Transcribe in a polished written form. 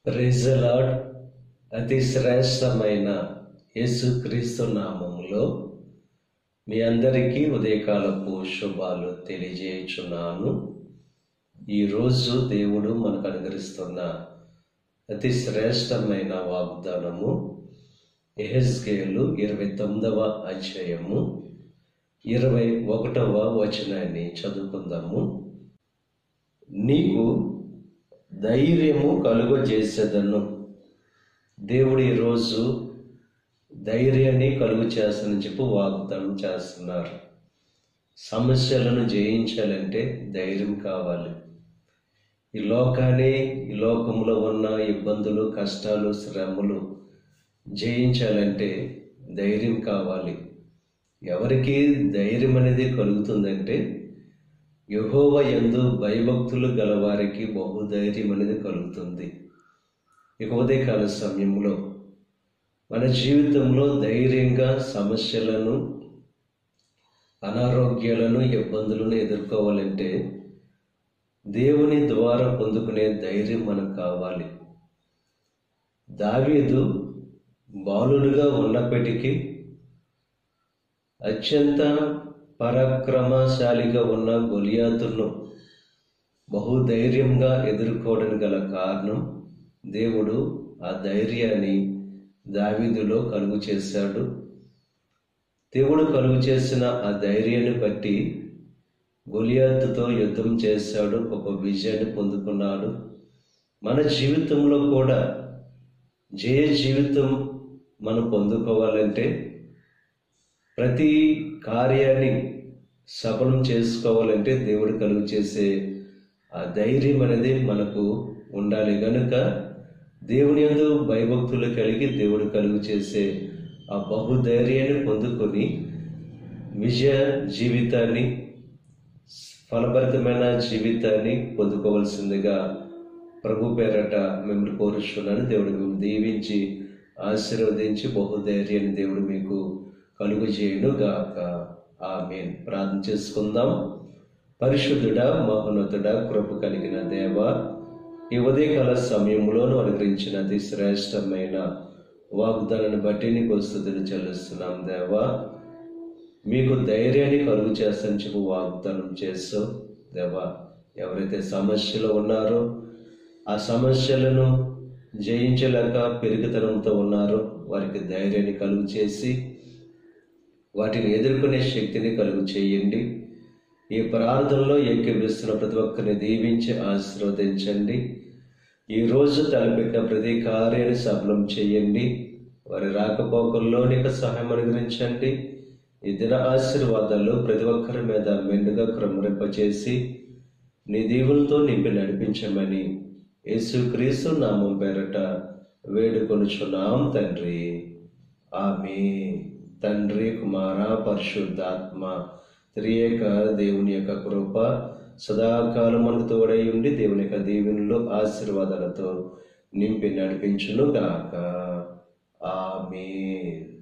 Praise the lord. అతి శ్రేష్టమైన యేసుక్రీస్తు నామములో మీ అందరికీ ఉదయకాలపు శుభాలు తెలియజేయుచున్నాను. ఈరోజు దేవుడు మనకు అనుగ్రహిస్తున్న అతి శ్రేష్టమైన వాగ్దానము యెహెజ్కేలు 29వ అధ్యాయము 21వ వచనాన్ని చదువుకుందాము. నీకు ధైర్యము కలుగజేసేదను. దేవుడు ఈరోజు ధైర్యాన్ని కలుగు చేస్తానని చెప్పి వాగ్దానం చేస్తున్నారు. సమస్యలను జయించాలంటే ధైర్యం కావాలి. ఈ లోకంలో ఉన్న ఇబ్బందులు, కష్టాలు, శ్రమలు జయించాలంటే ధైర్యం కావాలి. ఎవరికి ధైర్యం అనేది కలుగుతుందంటే యెహోవా యందు భయభక్తులు గలవారికి బహుధైర్యం అనేది కలుగుతుంది. ఇక ఉదయకాల సమయంలో మన జీవితంలో ధైర్యంగా సమస్యలను, అనారోగ్యాలను, ఇబ్బందులను ఎదుర్కోవాలంటే దేవుని ద్వారా పొందుకునే ధైర్యం మనకు కావాలి. దావీదు బాలుడుగా ఉన్నప్పటికీ అత్యంత పరాక్రమశాలిగా ఉన్న గొలియాతును బహుధైర్యంగా ఎదుర్కోవడానికి గల కారణం దేవుడు ఆ ధైర్యాన్ని దావీదులో కలుగు చేశాడు. దేవుడు కలుగు చేసిన ఆ ధైర్యాన్ని బట్టి గొలియాతుతో యుద్ధం చేశాడు, గొప్ప విజయాన్ని పొందుకున్నాడు. మన జీవితంలో కూడా జయ జీవితం మనం పొందుకోవాలంటే, ప్రతి కార్యాన్ని సఫలం చేసుకోవాలంటే దేవుడు కలుగు చేసే ఆ ధైర్యం అనేది మనకు ఉండాలి. కనుక దేవుని యందు భయభక్తులు కలిగి దేవుడు కలుగు చేసే ఆ బహుధైర్యాన్ని పొందుకొని విజయ జీవితాన్ని, ఫలభరితమైన జీవితాన్ని పొందుకోవాల్సిందిగా ప్రభు పేరట మిమ్మల్ని కోరుచున్నాను. దేవుడు మిమ్మల్ని దీవించి ఆశీర్వదించి బహుధైర్యాన్ని దేవుడు మీకు కలుగు చేయును గాక. ఆమేన్. ప్రార్థన చేసుకుందాం. పరిశుద్ధుడా, మహోన్నతుడా, కృప కలిగిన దేవ, ఈ ఉదయకాల సమయంలోనూ అనుగ్రహించిన అతి శ్రేష్టమైన వాగ్దానాన్ని బట్టి నీకు స్తుతులు చెల్లిస్తున్నాం దేవా. మీకు ధైర్యాన్ని కలుగు చేస్తానని చెప్పి వాగ్దానం చేస్తావు దేవా. ఎవరైతే సమస్యలు ఉన్నారో ఆ సమస్యలను జయించలేక పెరుగుతనంతో ఉన్నారో వారికి ధైర్యాన్ని కలుగు చేసి వాటిని ఎదుర్కొనే శక్తిని కలుగు చేయండి. ఈ ప్రార్థనలో ఏకీభవిస్తున్న ప్రతి ఒక్కరిని దీవించి ఆశీర్వదించండి. ఈరోజు తలపెట్టిన ప్రతి కార్యాన్ని సఫలం చేయండి. వారి రాకపోకల్లో నీకు సహాయం అనుగ్రహించండి. ఈ దిన ఆశీర్వాదాలు ప్రతి ఒక్కరి మీద మెండుగా క్రమరింపచేసి నీ దీవులతో నింపి నడిపించమని యేసుక్రీస్తు నామం పేరట వేడుకొనుచున్నాం తండ్రి. ఆమేన్. తండ్రి, కుమార, పరిశుద్ధాత్మ త్రియేక దేవుని యొక్క కృప సదాకాలం మనకు తోడై ఉండి దేవుని యొక్క దీవెనలు, ఆశీర్వాదాలతో నింపి నడిపించును గాక. ఆమేన్.